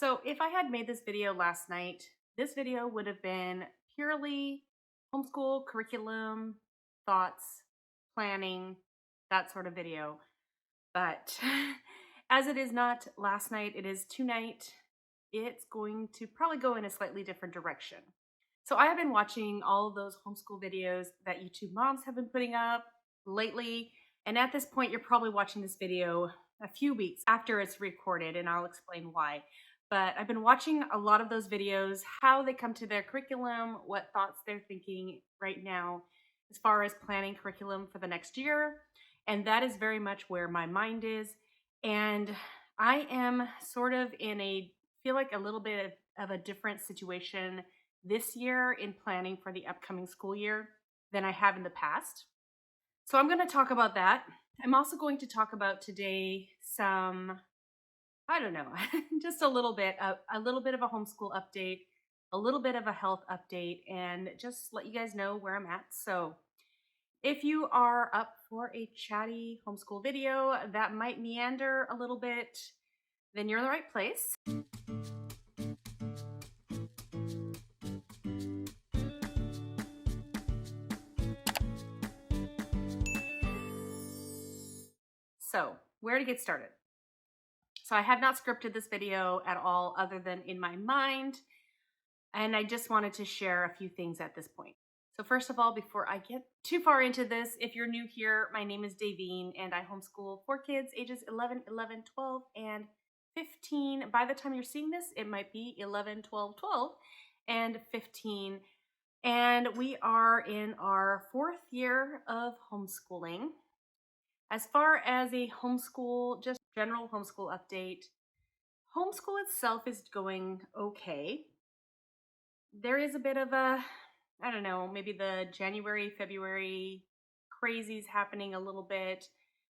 So if I had made this video last night, this video would have been purely homeschool curriculum, thoughts, planning, that sort of video. But as it is not last night, it is tonight. It's going to probably go in a slightly different direction. So I have been watching all of those homeschool videos that YouTube moms have been putting up lately. And at this point, you're probably watching this video a few weeks after it's recorded, and I'll explain why. But I've been watching a lot of those videos, how they come to their curriculum, what thoughts they're thinking right now as far as planning curriculum for the next year. And that is very much where my mind is. And I am sort of in feel like a little bit of a different situation this year in planning for the upcoming school year than I have in the past. So I'm going to talk about that. I'm also going to talk about today I don't know, just a little bit of a homeschool update, a little bit of a health update, and just let you guys know where I'm at. So if you are up for a chatty homeschool video that might meander a little bit, then you're in the right place. So where to get started? So I have not scripted this video at all other than in my mind, and I just wanted to share a few things at this point. So first of all, before I get too far into this, if you're new here, my name is Davine and I homeschool 4 kids ages 11, 11, 12, and 15. By the time you're seeing this, it might be 11, 12, 12, and 15. And we are in our 4th year of homeschooling. As far as a homeschool, just general homeschool update, homeschool itself is going okay. There is a bit of I don't know, maybe the January, February crazies happening a little bit.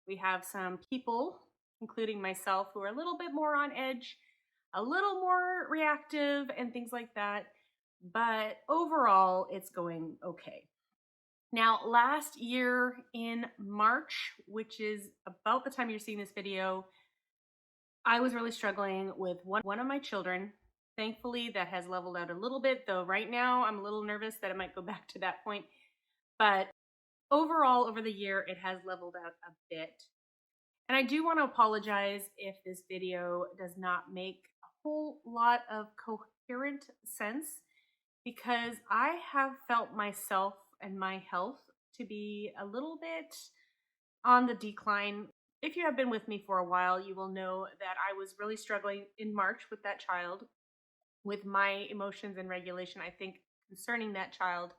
We have some people, including myself, who are a little bit more on edge, a little more reactive, and things like that. But overall, it's going okay. Now, last year in March, which is about the time you're seeing this video, I was really struggling with one of my children. Thankfully, that has leveled out a little bit, though right now I'm a little nervous that it might go back to that point. But overall, over the year, it has leveled out a bit. And I do want to apologize if this video does not make a whole lot of coherent sense, because I have felt myself and my health to be a little bit on the decline. If you have been with me for a while, you will know that I was really struggling in March with that child, with my emotions and regulation, I think, concerning that child.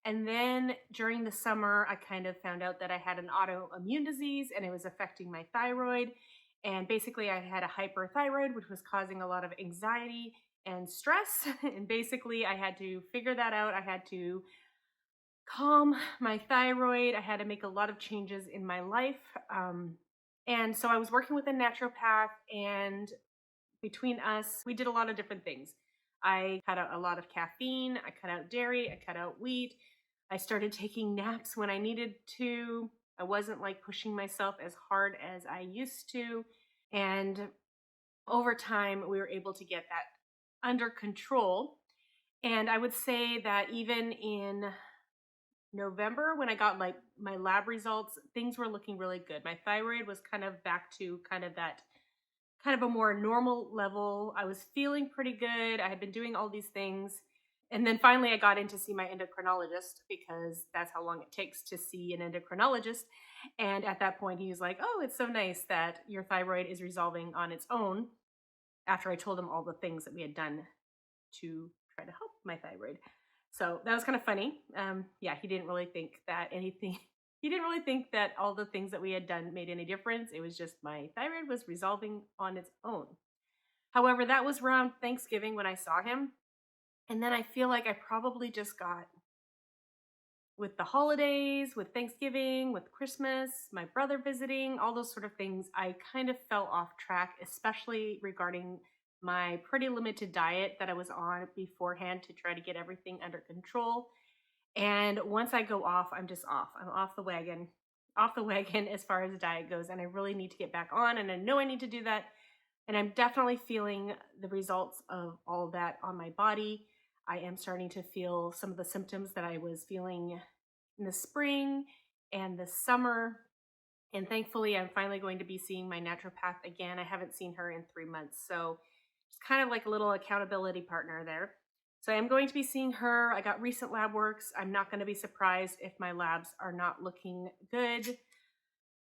And then during the summer, I kind of found out that I had an autoimmune disease and it was affecting my thyroid. And basically, I had a hyperthyroid, which was causing a lot of anxiety and stress. And basically, I had to figure that out. I had to calm my thyroid. I had to make a lot of changes in my life. And so I was working with a naturopath, and between us, we did a lot of different things. I cut out a lot of caffeine, I cut out dairy, I cut out wheat. I started taking naps when I needed to. I wasn't like pushing myself as hard as I used to. And over time, we were able to get that under control. And I would say that even in November, when I got like my lab results, things were looking really good. My thyroid was kind of back to kind of a more normal level. I was feeling pretty good. I had been doing all these things. And then finally I got in to see my endocrinologist, because that's how long it takes to see an endocrinologist. And at that point he was like, "Oh, it's so nice that your thyroid is resolving on its own," after I told him all the things that we had done to try to help my thyroid. So that was kind of funny. Yeah, he didn't really think that anything, he didn't really think that all the things that we had done made any difference. It was just my thyroid was resolving on its own. However, that was around Thanksgiving when I saw him. And then I feel like I probably just got, with the holidays, with Thanksgiving, with Christmas, my brother visiting, all those sort of things, I kind of fell off track, especially regarding my pretty limited diet that I was on beforehand to try to get everything under control. And once I go off, I'm just off. I'm off the wagon as far as diet goes. And I really need to get back on. And I know I need to do that. And I'm definitely feeling the results of all of that on my body. I am starting to feel some of the symptoms that I was feeling in the spring and the summer. And thankfully, I'm finally going to be seeing my naturopath again. I haven't seen her in 3 months. So it's kind of like a little accountability partner there. So I'm going to be seeing her. I got recent lab works. I'm not going to be surprised if my labs are not looking good.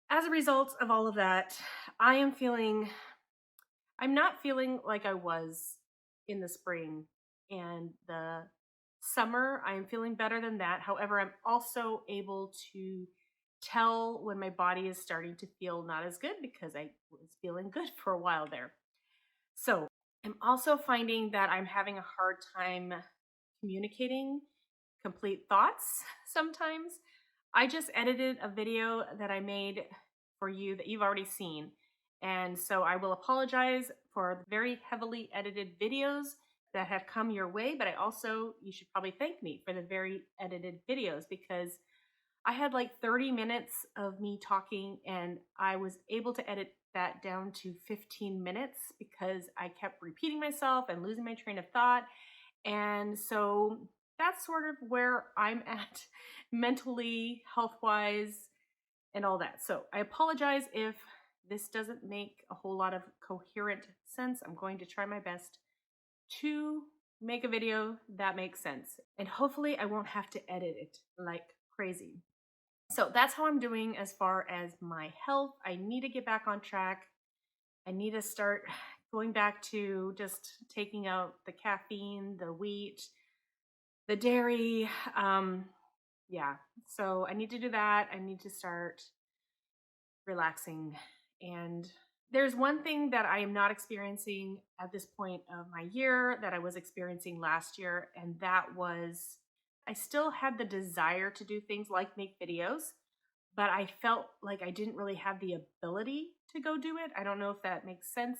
As a result of all of that, I'm not feeling like I was in the spring and the summer. I am feeling better than that. However, I'm also able to tell when my body is starting to feel not as good because I was feeling good for a while there. So I'm also finding that I'm having a hard time communicating complete thoughts sometimes. I just edited a video that I made for you that you've already seen. And so I will apologize for the very heavily edited videos that have come your way, but you should probably thank me for the very edited videos because I had like 30 minutes of me talking and I was able to edit that down to 15 minutes because I kept repeating myself and losing my train of thought. And so that's sort of where I'm at mentally, health wise, and all that. So I apologize if this doesn't make a whole lot of coherent sense. I'm going to try my best to make a video that makes sense. And hopefully, I won't have to edit it like crazy. So that's how I'm doing as far as my health. I need to get back on track. I need to start going back to just taking out the caffeine, the wheat, the dairy. Yeah, so I need to do that. I need to start relaxing. And there's one thing that I am not experiencing at this point of my year that I was experiencing last year, and that was I still had the desire to do things like make videos, but I felt like I didn't really have the ability to go do it. I don't know if that makes sense.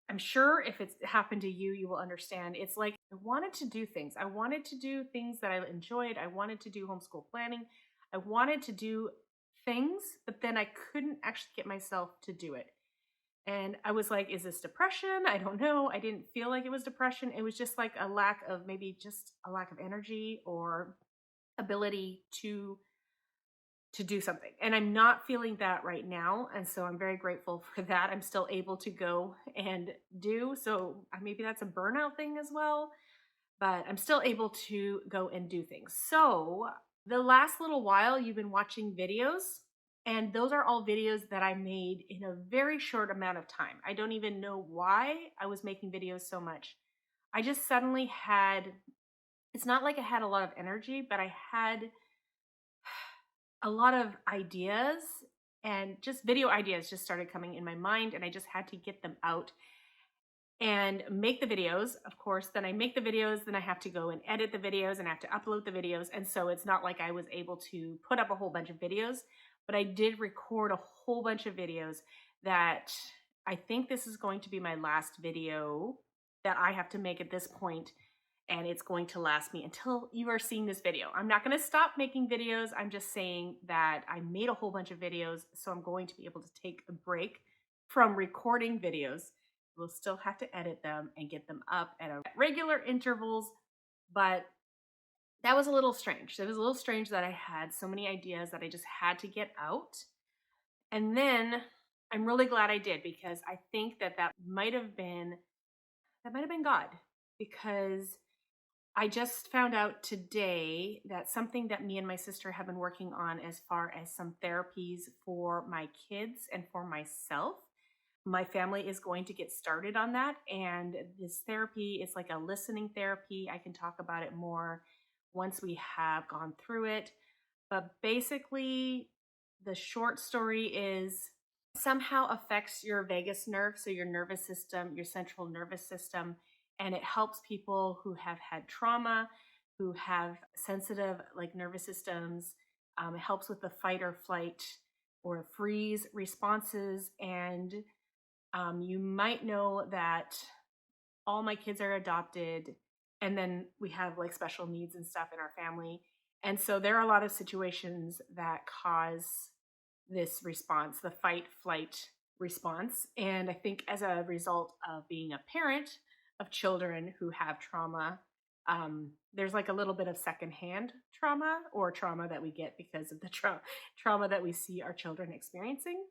I'm sure if it's happened to you, you will understand. It's like I wanted to do things. I wanted to do things that I enjoyed. I wanted to do homeschool planning. I wanted to do things, but then I couldn't actually get myself to do it. And I was like, is this depression? I don't know. I didn't feel like it was depression. It was just like maybe just a lack of energy or ability to do something. And I'm not feeling that right now. And so I'm very grateful for that. I'm still able to go and do. So maybe that's a burnout thing as well, but I'm still able to go and do things. So the last little while, you've been watching videos, and those are all videos that I made in a very short amount of time. I don't even know why I was making videos so much. I just suddenly it's not like I had a lot of energy, but I had a lot of ideas and just video ideas just started coming in my mind, and I just had to get them out and make the videos. Of course, then I make the videos, then I have to go and edit the videos and I have to upload the videos. And so it's not like I was able to put up a whole bunch of videos, but I did record a whole bunch of videos that I think this is going to be my last video that I have to make at this point, and it's going to last me until you are seeing this video. I'm not going to stop making videos. I'm just saying that I made a whole bunch of videos, so I'm going to be able to take a break from recording videos. We'll still have to edit them and get them up at regular intervals, but that was a little strange. It was a little strange that I had so many ideas that I just had to get out. And then I'm really glad I did, because I think that might have been God, because I just found out today that something that me and my sister have been working on as far as some therapies for my kids and for myself. My family is going to get started on that. And this therapy is like a listening therapy. I can talk about it more once we have gone through it. But basically, the short story is somehow affects your vagus nerve, so your nervous system, your central nervous system, and it helps people who have had trauma, who have sensitive like nervous systems. It helps with the fight or flight or freeze responses. And you might know that all my kids are adopted, and then we have like special needs and stuff in our family. And so there are a lot of situations that cause this response, the fight, flight, response. And I think as a result of being a parent of children who have trauma, there's like a little bit of secondhand trauma or trauma that we get because of the trauma that we see our children experiencing.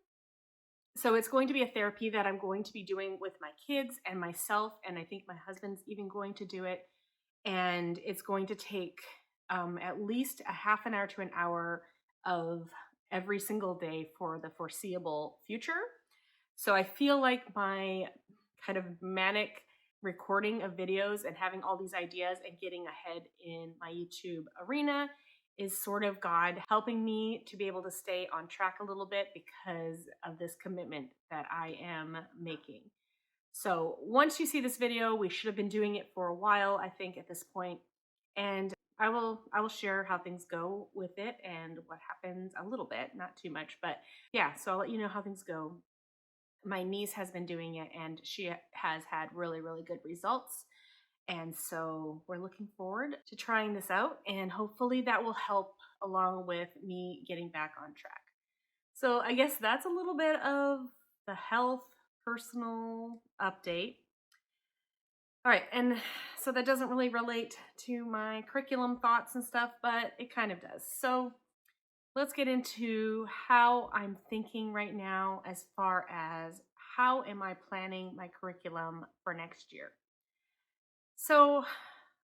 So it's going to be a therapy that I'm going to be doing with my kids and myself. And I think my husband's even going to do it. And it's going to take at least a half an hour to an hour of every single day for the foreseeable future. So I feel like my kind of manic recording of videos and having all these ideas and getting ahead in my YouTube arena is sort of God helping me to be able to stay on track a little bit because of this commitment that I am making. So once you see this video, we should have been doing it for a while, I think, at this point. And I will share how things go with it and what happens a little bit, not too much, but yeah, so I'll let you know how things go. My niece has been doing it and she has had really, really good results. And so we're looking forward to trying this out, and hopefully that will help along with me getting back on track. So I guess that's a little bit of the health personal update. All right, and so that doesn't really relate to my curriculum thoughts and stuff, but it kind of does. So let's get into how I'm thinking right now as far as how am I planning my curriculum for next year. So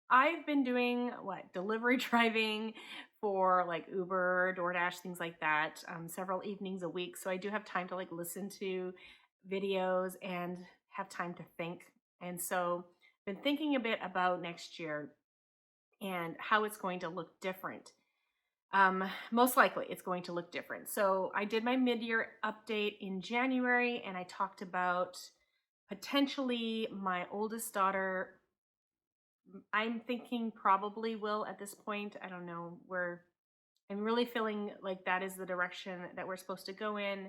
I've been doing delivery driving for like Uber, DoorDash, things like that, several evenings a week. So I do have time to like listen to videos and have time to think. And so I've been thinking a bit about next year and how it's going to look different. Most likely it's going to look different. So I did my mid-year update in January and I talked about potentially my oldest daughter. I'm thinking probably will at this point. I don't know. I'm really feeling like that is the direction that we're supposed to go in.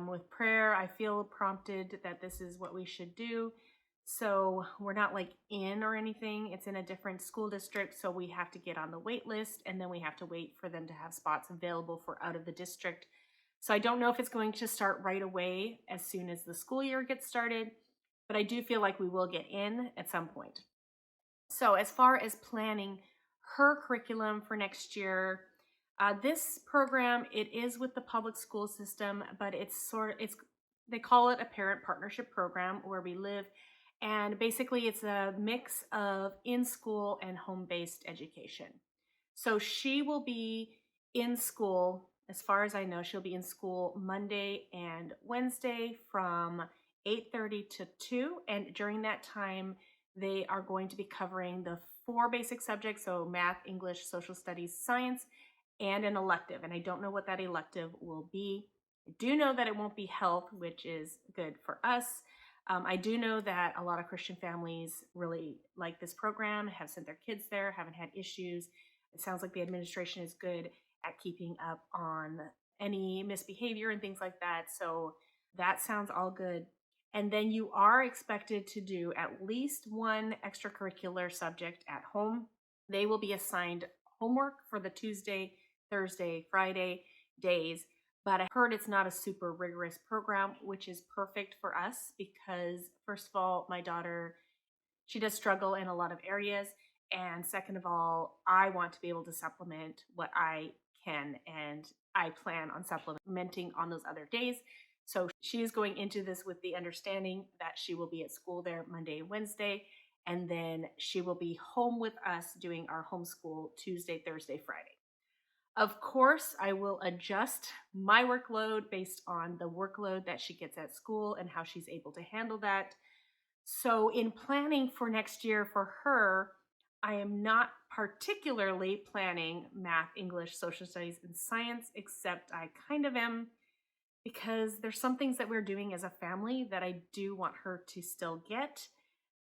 With prayer, I feel prompted that this is what we should do. So we're not like in or anything. It's in a different school district. So we have to get on the wait list and then we have to wait for them to have spots available for out of the district. So I don't know if it's going to start right away as soon as the school year gets started, but I do feel like we will get in at some point. So as far as planning her curriculum for next year, this program, it is with the public school system, but they call it a parent partnership program where we live. And basically it's a mix of in-school and home-based education. So she will be in school, as far as I know, she'll be in school Monday and Wednesday from 8:30 to 2. And during that time, they are going to be covering the 4 basic subjects, so math, English, social studies, science, and an elective. And I don't know what that elective will be. I do know that it won't be health, which is good for us. I do know that a lot of Christian families really like this program, have sent their kids there, haven't had issues. It sounds like the administration is good at keeping up on any misbehavior and things like that. So that sounds all good. And then you are expected to do at least one extracurricular subject at home. They will be assigned homework for the Tuesday, Thursday, Friday days. But I heard it's not a super rigorous program, which is perfect for us because, first of all, my daughter, she does struggle in a lot of areas. And second of all, I want to be able to supplement what I can, and I plan on supplementing on those other days. So she is going into this with the understanding that she will be at school there Monday and Wednesday, and then she will be home with us doing our homeschool Tuesday, Thursday, Friday. Of course, I will adjust my workload based on the workload that she gets at school and how she's able to handle that. So in planning for next year for her, I am not particularly planning math, English, social studies, and science, except I kind of am because there's some things that we're doing as a family that I do want her to still get.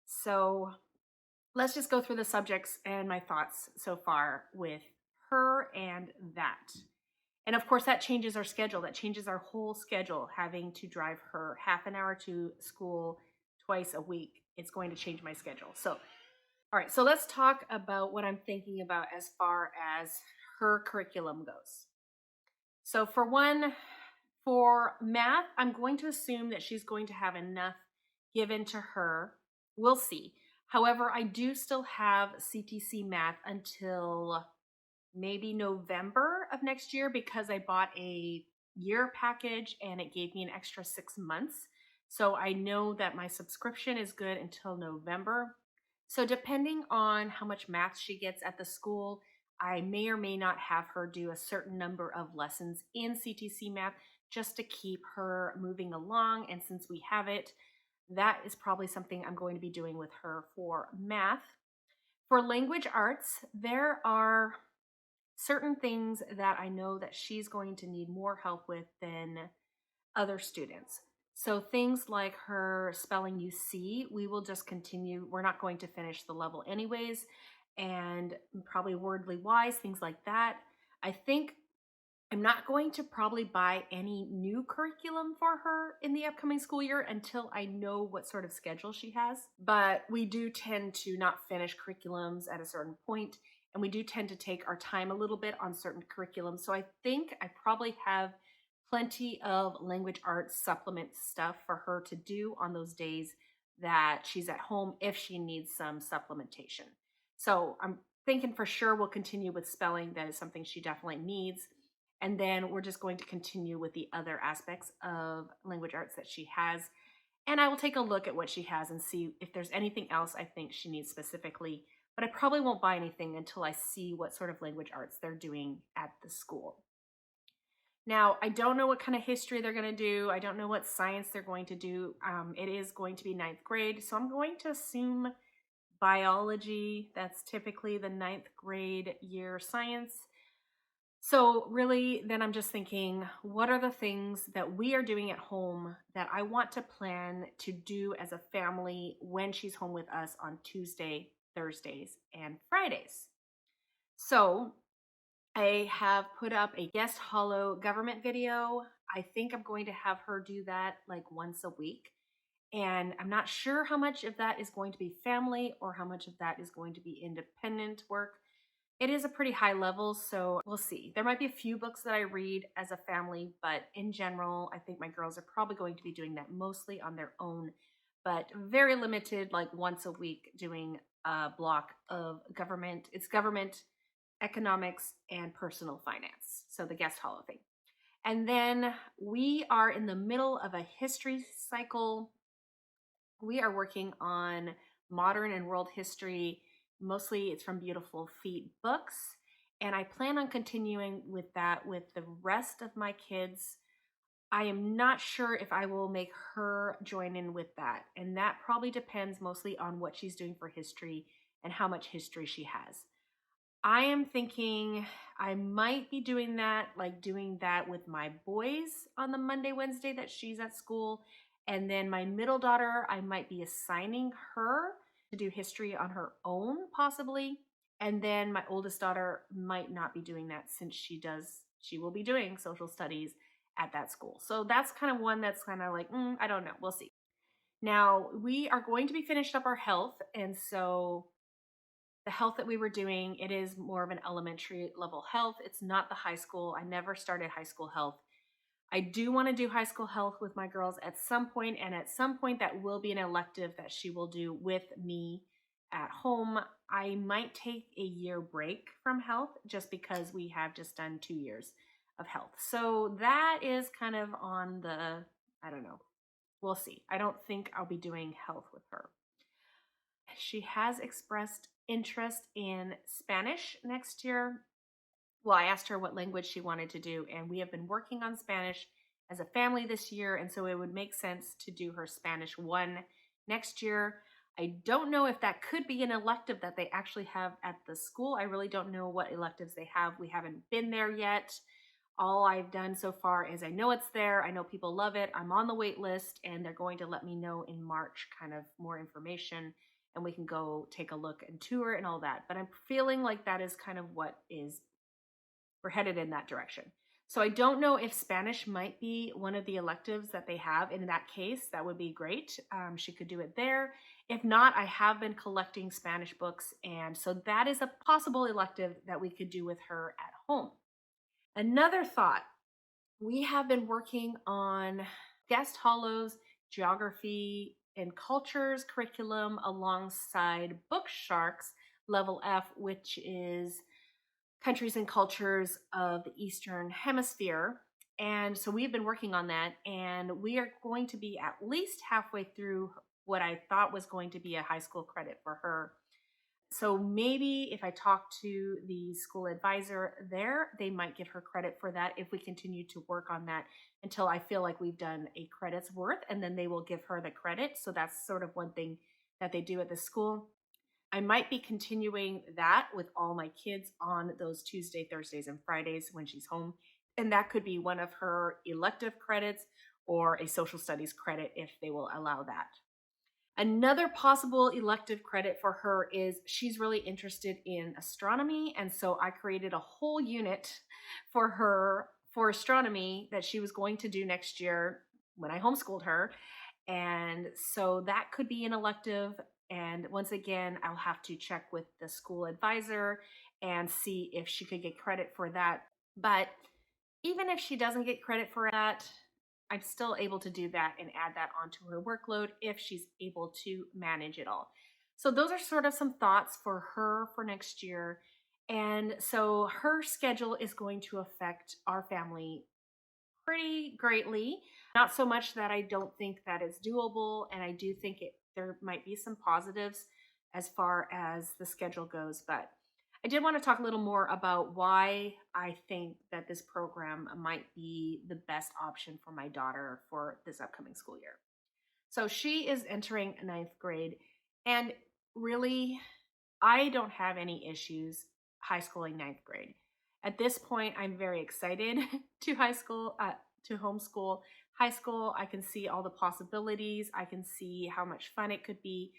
So let's just go through the subjects and my thoughts so far with her and that. And of course, that changes our schedule. That changes our whole schedule, having to drive her half an hour to school twice a week. It's going to change my schedule. So, all right, so let's talk about what I'm thinking about as far as her curriculum goes. So for For math, I'm going to assume that she's going to have enough given to her. We'll see. However, I do still have CTC math until maybe November of next year because I bought a year package and it gave me an extra 6 months. So I know that my subscription is good until November. So depending on how much math she gets at the school, I may or may not have her do a certain number of lessons in CTC math just to keep her moving along. And since we have it, that is probably something I'm going to be doing with her for math. For language arts, there are certain things that I know that she's going to need more help with than other students. So things like her spelling you see, we will just continue. We're not going to finish the level anyways, and probably wordly wise, things like that. I think I'm not going to probably buy any new curriculum for her in the upcoming school year until I know what sort of schedule she has. But we do tend to not finish curriculums at a certain point, and we do tend to take our time a little bit on certain curriculums. So I think I probably have plenty of language arts supplement stuff for her to do on those days that she's at home if she needs some supplementation. So I'm thinking for sure we'll continue with spelling. That is something she definitely needs. And then we're just going to continue with the other aspects of language arts that she has. And I will take a look at what she has and see if there's anything else I think she needs specifically. But I probably won't buy anything until I see what sort of language arts they're doing at the school. Now, I don't know what kind of history they're going to do. I don't know what science they're going to do. It is going to be ninth grade. So I'm going to assume biology. That's typically the ninth grade year science. So really, then I'm just thinking, what are the things that we are doing at home that I want to plan to do as a family when she's home with us on Tuesday, Thursdays, and Fridays? So I have put up a guest hollow government video. I think I'm going to have her do that like once a week. And I'm not sure how much of that is going to be family or how much of that is going to be independent work. It is a pretty high level, so we'll see. There might be a few books that I read as a family, but in general, I think my girls are probably going to be doing that mostly on their own, but very limited, like once a week, doing a block of government. It's government, economics, and personal finance. So the guest hollow thing. And then we are in the middle of a history cycle. We are working on modern and world history. Mostly it's from Beautiful Feet books. And I plan on continuing with that with the rest of my kids. I am not sure if I will make her join in with that. And that probably depends mostly on what she's doing for history and how much history she has. I am thinking I might be doing that with my boys on the Monday, Wednesday that she's at school. And then my middle daughter, I might be assigning her to do history on her own, possibly. And then my oldest daughter might not be doing that since she will be doing social studies at that school. So that's kind of one that's kind of like, I don't know. We'll see. Now, we are going to be finished up our health. And so the health that we were doing, it is more of an elementary level health. It's not the high school. I never started high school health. I do want to do high school health with my girls at some point, and at some point that will be an elective that she will do with me at home. I might take a year break from health just because we have just done 2 years of health. So that is kind of on the, I don't know. We'll see. I don't think I'll be doing health with her. She has expressed interest in Spanish next year. Well, I asked her what language she wanted to do, and we have been working on Spanish as a family this year, and so it would make sense to do her Spanish 1 next year. I don't know if that could be an elective that they actually have at the school. I really don't know what electives they have. We haven't been there yet. All I've done so far is I know it's there. I know people love it. I'm on the wait list, and they're going to let me know in March kind of more information, and we can go take a look and tour and all that. But I'm feeling like that is kind of we're headed in that direction. So I don't know if Spanish might be one of the electives that they have. In that case, that would be great. She could do it there. If not, I have been collecting Spanish books, and so that is a possible elective that we could do with her at home. Another thought We have been working on Guest Hollow's geography and cultures curriculum alongside Book Shark's Level F, which is countries and cultures of the Eastern Hemisphere. And so we've been working on that, and we are going to be at least halfway through what I thought was going to be a high school credit for her. So maybe if I talk to the school advisor there, they might give her credit for that if we continue to work on that until I feel like we've done a credit's worth, and then they will give her the credit. So that's sort of one thing that they do at the school. I might be continuing that with all my kids on those Tuesday, Thursdays, and Fridays when she's home. And that could be one of her elective credits or a social studies credit if they will allow that. Another possible elective credit for her is she's really interested in astronomy. And so I created a whole unit for her for astronomy that she was going to do next year when I homeschooled her. And so that could be an elective. And once again, I'll have to check with the school advisor and see if she could get credit for that. But even if she doesn't get credit for that, I'm still able to do that and add that onto her workload if she's able to manage it all. So those are sort of some thoughts for her for next year. And so her schedule is going to affect our family pretty greatly. Not so much that I don't think that it's doable, and I do think there might be some positives as far as the schedule goes, but I did want to talk a little more about why I think that this program might be the best option for my daughter for this upcoming school year. So she is entering ninth grade, and really, I don't have any issues high schooling ninth grade. At this point, I'm very excited to to homeschool high school. I can see all the possibilities. I can see how much fun it could be.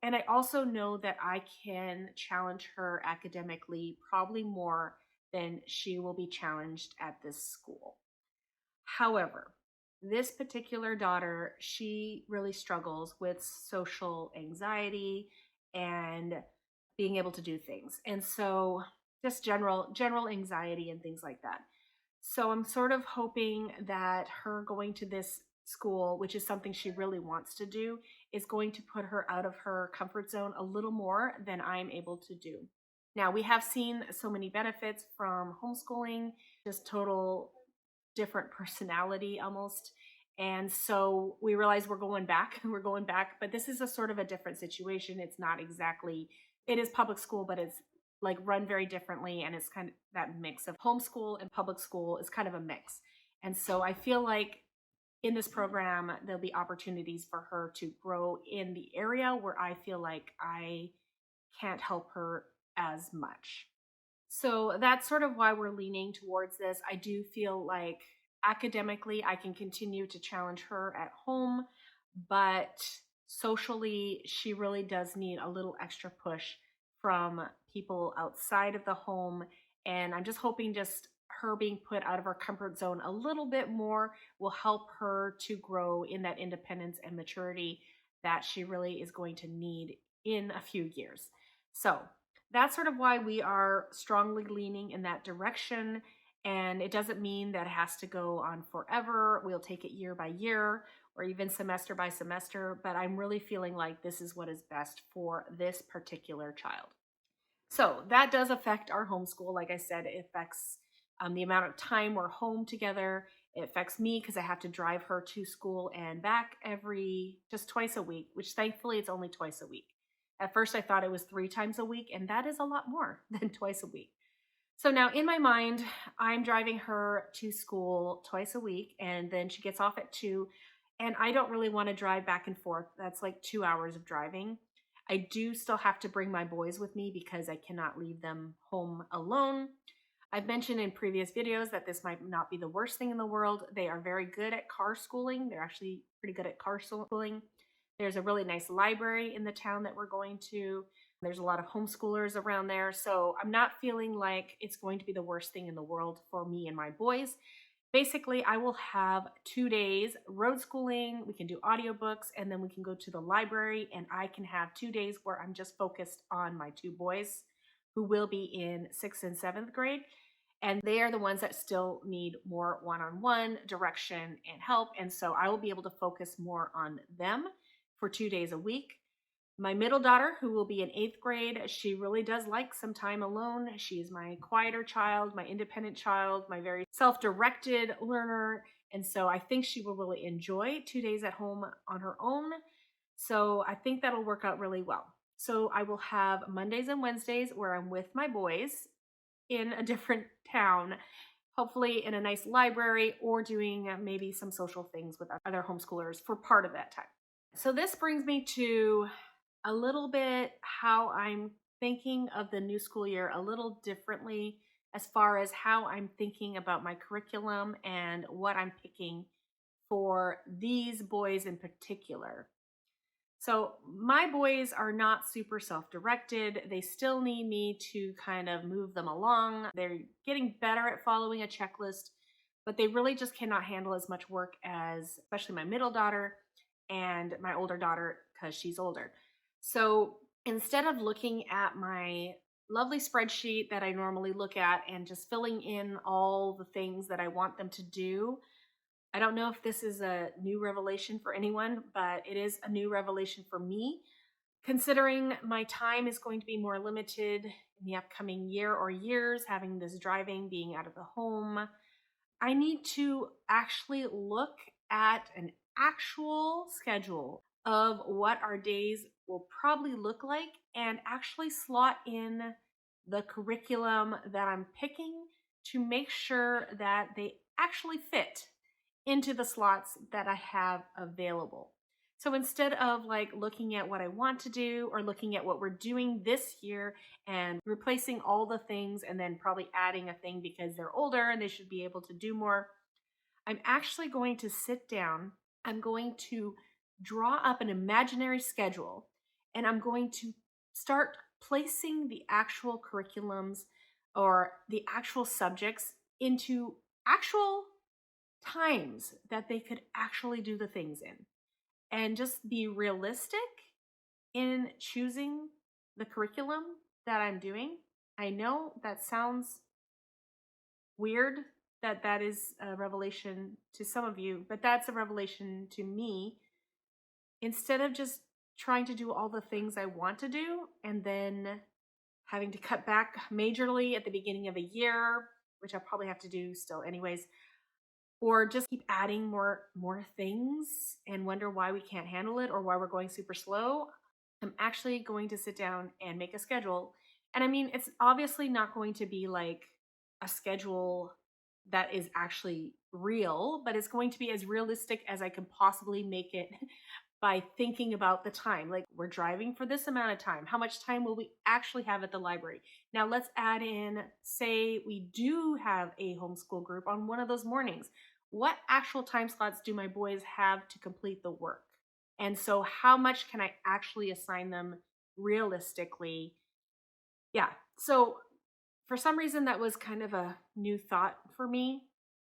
And I also know that I can challenge her academically probably more than she will be challenged at this school. However, this particular daughter, she really struggles with social anxiety and being able to do things. And so just general anxiety and things like that. So I'm sort of hoping that her going to this school, which is something she really wants to do, is going to put her out of her comfort zone a little more than I'm able to do. Now, we have seen so many benefits from homeschooling, just total different personality almost. And so we realize we're going back, we're going back, but this is a sort of a different situation. It's not exactly, it is public school, but it's like run very differently. And it's kind of that mix of homeschool and public school is kind of a mix. And so I feel like in this program, there'll be opportunities for her to grow in the area where I feel like I can't help her as much. So that's sort of why we're leaning towards this. I do feel like academically, I can continue to challenge her at home, but socially, she really does need a little extra push from people outside of the home. And I'm just hoping just her being put out of her comfort zone a little bit more will help her to grow in that independence and maturity that she really is going to need in a few years. So that's sort of why we are strongly leaning in that direction. And it doesn't mean that it has to go on forever. We'll take it year by year or even semester by semester. But I'm really feeling like this is what is best for this particular child. So that does affect our homeschool. Like I said, it affects the amount of time we're home together. It affects me because I have to drive her to school and back just twice a week, which thankfully it's only twice a week. At first, I thought it was 3 times a week, and that is a lot more than twice a week. So now in my mind, I'm driving her to school twice a week, and then she gets off at 2, and I don't really want to drive back and forth. That's like 2 hours of driving. I do still have to bring my boys with me because I cannot leave them home alone. I've mentioned in previous videos that this might not be the worst thing in the world. They are very good at car schooling. They're actually pretty good at car schooling. There's a really nice library in the town that we're going to. There's a lot of homeschoolers around there. So I'm not feeling like it's going to be the worst thing in the world for me and my boys. Basically, I will have 2 days road schooling. We can do audiobooks, and then we can go to the library, and I can have 2 days where I'm just focused on my 2 boys who will be in 6th and 7th grade. And they are the ones that still need more one-on-one direction and help. And so I will be able to focus more on them for 2 days a week. My middle daughter, who will be in 8th grade, she really does like some time alone. She is my quieter child, my independent child, my very self-directed learner. And so I think she will really enjoy 2 days at home on her own. So I think that'll work out really well. So I will have Mondays and Wednesdays where I'm with my boys in a different town, hopefully in a nice library, or doing maybe some social things with other homeschoolers for part of that time. So this brings me to a little bit how I'm thinking of the new school year a little differently as far as how I'm thinking about my curriculum and what I'm picking for these boys in particular. So my boys are not super self-directed. They still need me to kind of move them along. They're getting better at following a checklist, but they really just cannot handle as much work as especially my middle daughter and my older daughter because she's older. So instead of looking at my lovely spreadsheet that I normally look at and just filling in all the things that I want them to do, I don't know if this is a new revelation for anyone, but it is a new revelation for me. Considering my time is going to be more limited in the upcoming year or years, having this driving, being out of the home, I need to actually look at an actual schedule of what our days will probably look like and actually slot in the curriculum that I'm picking to make sure that they actually fit into the slots that I have available. So instead of like looking at what I want to do or looking at what we're doing this year and replacing all the things and then probably adding a thing because they're older and they should be able to do more, I'm actually going to sit down. I'm going to draw up an imaginary schedule and I'm going to start placing the actual curriculums or the actual subjects into actual times that they could actually do the things in and just be realistic in choosing the curriculum that I'm doing. I know that sounds weird that that is a revelation to some of you, but that's a revelation to me. Instead of just trying to do all the things I want to do and then having to cut back majorly at the beginning of a year, which I probably have to do still anyways, or just keep adding more things and wonder why we can't handle it or why we're going super slow, I'm actually going to sit down and make a schedule. And I mean, it's obviously not going to be like a schedule that is actually real, but it's going to be as realistic as I can possibly make it by thinking about the time. Like, we're driving for this amount of time. How much time will we actually have at the library? Now let's add in, say we do have a homeschool group on one of those mornings. What actual time slots do my boys have to complete the work? And so how much can I actually assign them realistically? Yeah. So for some reason, that was kind of a new thought for me.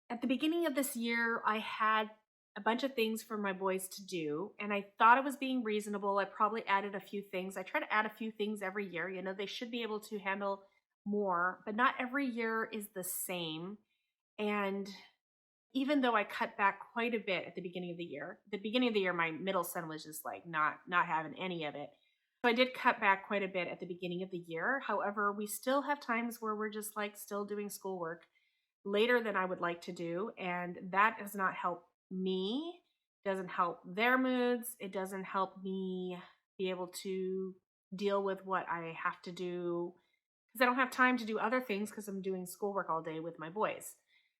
At the beginning of this year, I had a bunch of things for my boys to do, and I thought I was being reasonable. I probably added a few things. I try to add a few things every year. You know, they should be able to handle more, but not every year is the same. And even though I cut back quite a bit at the beginning of the year, my middle son was just like not having any of it. So I did cut back quite a bit at the beginning of the year. However, we still have times where we're just like still doing schoolwork later than I would like to do. And that does not help me, doesn't help their moods. It doesn't help me be able to deal with what I have to do because I don't have time to do other things because I'm doing schoolwork all day with my boys.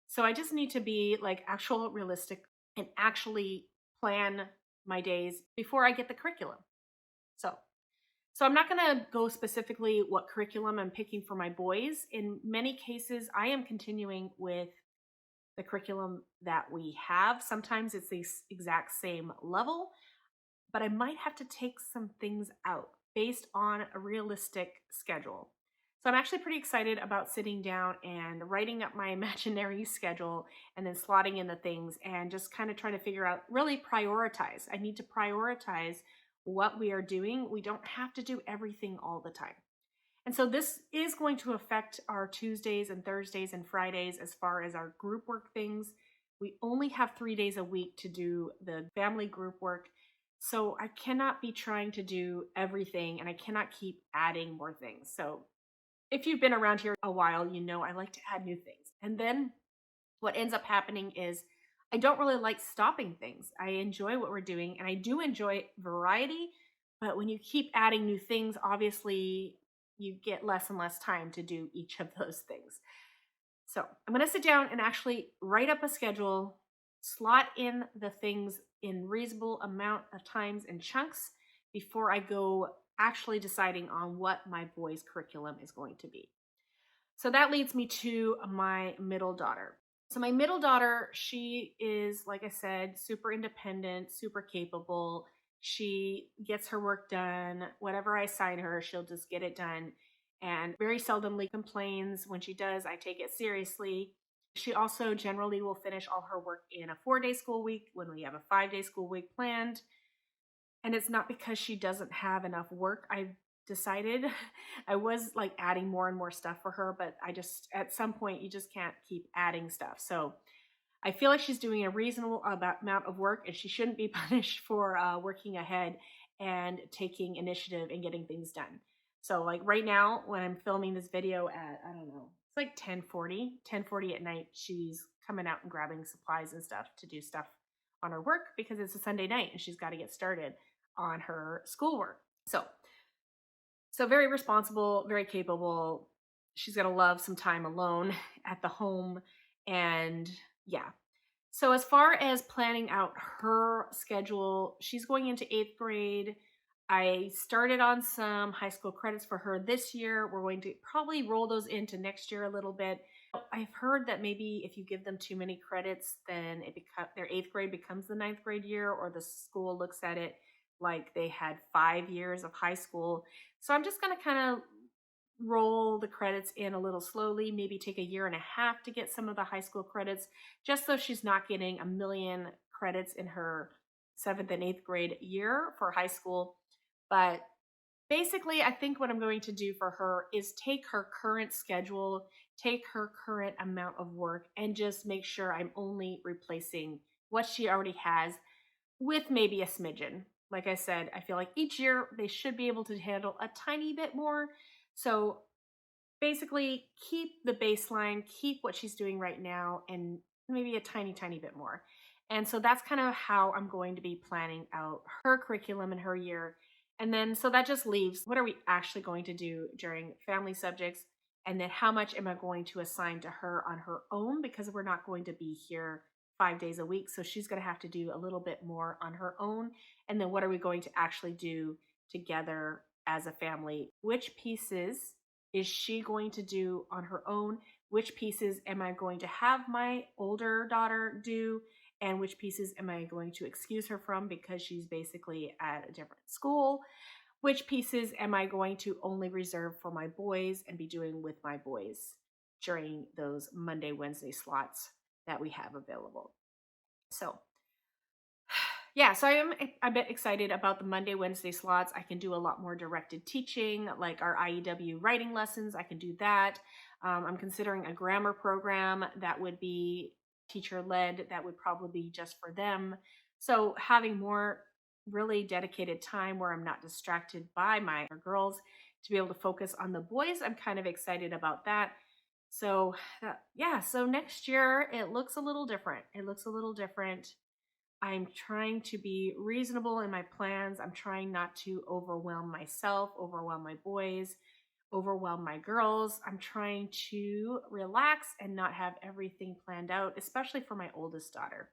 So I just need to be like actual realistic and actually plan my days before I get the curriculum. So I'm not going to go specifically what curriculum I'm picking for my boys. In many cases, I am continuing with the curriculum that we have. Sometimes it's the exact same level, but I might have to take some things out based on a realistic schedule. So I'm actually pretty excited about sitting down and writing up my imaginary schedule and then slotting in the things and just kind of trying to figure out, really prioritize. I need to prioritize what we are doing. We don't have to do everything all the time. And so this is going to affect our Tuesdays and Thursdays and Fridays as far as our group work things. We only have 3 days a week to do the family group work. So I cannot be trying to do everything and I cannot keep adding more things. So if you've been around here a while, you know I like to add new things. And then what ends up happening is I don't really like stopping things. I enjoy what we're doing and I do enjoy variety, but when you keep adding new things, obviously you get less and less time to do each of those things. So I'm going to sit down and actually write up a schedule, slot in the things in reasonable amount of times and chunks before I go actually deciding on what my boys' curriculum is going to be. So that leads me to my middle daughter. So my middle daughter, she is, like I said, super independent, super capable. She gets her work done. Whatever I assign her, she'll just get it done and very seldomly complains. When she does, I take it seriously. She also generally will finish all her work in a 4-day school week when we have a 5-day school week planned. And it's not because she doesn't have enough work. I've decided I was like adding more and more stuff for her, but I just, at some point, you just can't keep adding stuff. So I feel like she's doing a reasonable amount of work and she shouldn't be punished for working ahead and taking initiative and getting things done. So like right now when I'm filming this video at, I don't know, it's like 10:40 at night, she's coming out and grabbing supplies and stuff to do stuff on her work because it's a Sunday night and she's got to get started on her schoolwork. So very responsible, very capable. She's going to love some time alone at the home. And yeah. So as far as planning out her schedule, she's going into 8th grade. I started on some high school credits for her this year. We're going to probably roll those into next year a little bit. I've heard that maybe if you give them too many credits, then their 8th grade becomes the 9th grade year, or the school looks at it like they had 5 years of high school. So I'm just going to kind of roll the credits in a little slowly, maybe take a year and a half to get some of the high school credits, just so she's not getting a million credits in her 7th and 8th grade year for high school. But basically, I think what I'm going to do for her is take her current schedule, take her current amount of work, and just make sure I'm only replacing what she already has with maybe a smidgen. Like I said, I feel like each year they should be able to handle a tiny bit more. So basically, keep the baseline, keep what she's doing right now, and maybe a tiny, tiny bit more. And so that's kind of how I'm going to be planning out her curriculum in her year. And then, so that just leaves what are we actually going to do during family subjects? And then how much am I going to assign to her on her own? Because we're not going to be here 5 days a week. So she's going to have to do a little bit more on her own. And then what are we going to actually do together as a family? Which pieces is she going to do on her own? Which pieces am I going to have my older daughter do? And which pieces am I going to excuse her from because she's basically at a different school? Which pieces am I going to only reserve for my boys and be doing with my boys during those Monday, Wednesday slots that we have available? So yeah, so I am a bit excited about the Monday, Wednesday slots. I can do a lot more directed teaching, like our IEW writing lessons. I can do that. I'm considering a grammar program that would be teacher-led, that would probably be just for them. So having more really dedicated time where I'm not distracted by my girls to be able to focus on the boys, I'm kind of excited about that. So yeah, so next year it looks a little different. It looks a little different. I'm trying to be reasonable in my plans. I'm trying not to overwhelm myself, overwhelm my boys, overwhelm my girls. I'm trying to relax and not have everything planned out, especially for my oldest daughter.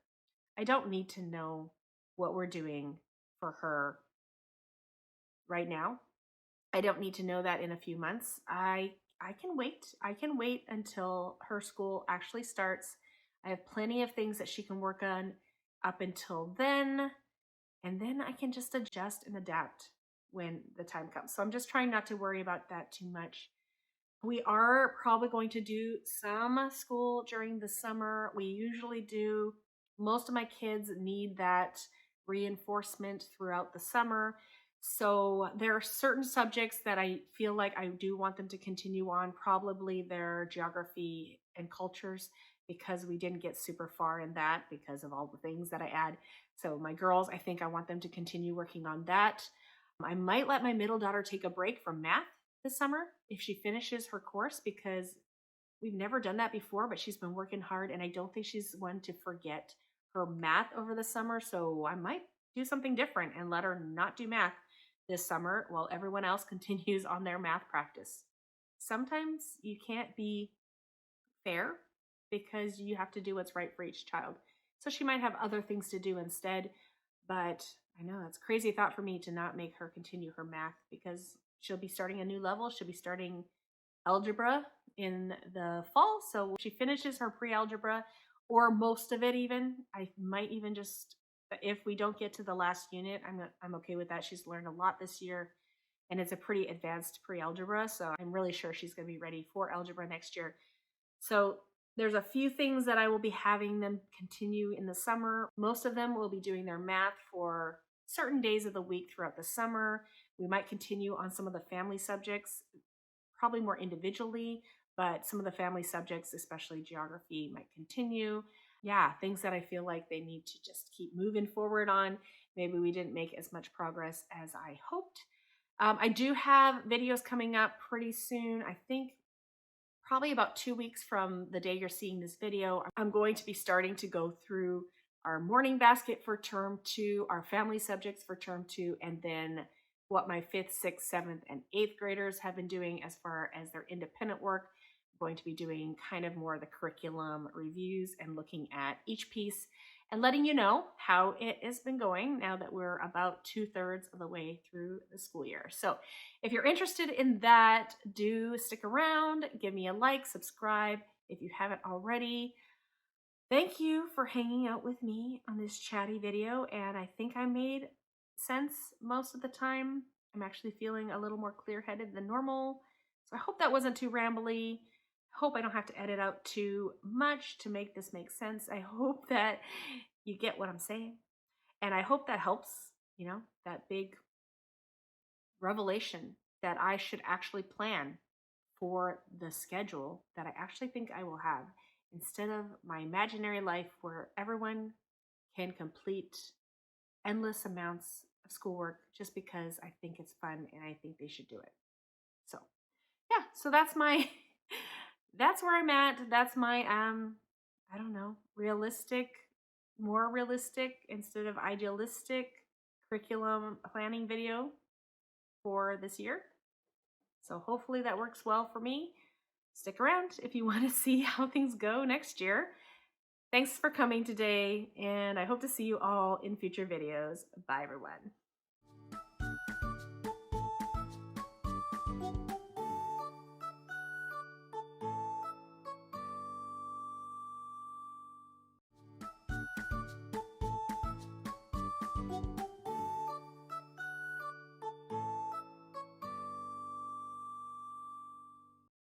I don't need to know what we're doing for her right now. I don't need to know that in a few months. I can wait. I can wait until her school actually starts. I have plenty of things that she can work on up until then, and then I can just adjust and adapt when the time comes. So I'm just trying not to worry about that too much. We are probably going to do some school during the summer. We usually do. Most of my kids need that reinforcement throughout the summer. So there are certain subjects that I feel like I do want them to continue on, probably their geography and cultures, because we didn't get super far in that because of all the things that I add. So my girls, I think I want them to continue working on that. I might let my middle daughter take a break from math this summer if she finishes her course, because we've never done that before, but she's been working hard and I don't think she's one to forget her math over the summer. So I might do something different and let her not do math this summer while everyone else continues on their math practice. Sometimes you can't be fair because you have to do what's right for each child. So she might have other things to do instead, but I know it's a crazy thought for me to not make her continue her math because she'll be starting a new level. She'll be starting algebra in the fall. So she finishes her pre-algebra or most of it even. I might even just, if we don't get to the last unit, I'm okay with that. She's learned a lot this year and it's a pretty advanced pre-algebra. So I'm really sure she's going to be ready for algebra next year. So there's a few things that I will be having them continue in the summer. Most of them will be doing their math for certain days of the week throughout the summer. We might continue on some of the family subjects, probably more individually, but some of the family subjects, especially geography, might continue. Yeah, things that I feel like they need to just keep moving forward on. Maybe we didn't make as much progress as I hoped. I do have videos coming up pretty soon. I think probably about 2 weeks from the day you're seeing this video, I'm going to be starting to go through our morning basket for term 2, our family subjects for term 2, and then what my 5th, 6th, 7th, and 8th graders have been doing as far as their independent work. I'm going to be doing kind of more of the curriculum reviews and looking at each piece and letting you know how it has been going now that we're about 2/3 of the way through the school year. So if you're interested in that, do stick around, give me a like, subscribe if you haven't already. Thank you for hanging out with me on this chatty video, and I think I made sense most of the time. I'm actually feeling a little more clear-headed than normal, so I hope that wasn't too rambly. I hope I don't have to edit out too much to make this make sense. I hope that you get what I'm saying, and I hope that helps, that big revelation that I should actually plan for the schedule that I actually think I will have instead of my imaginary life where everyone can complete endless amounts of schoolwork just because I think it's fun and I think they should do it. So, yeah, so that's my that's where I'm at. That's my I don't know, more realistic instead of idealistic curriculum planning video for this year. So hopefully that works well for me. Stick around if you want to see how things go next year. Thanks for coming today, and I hope to see you all in future videos. Bye, everyone.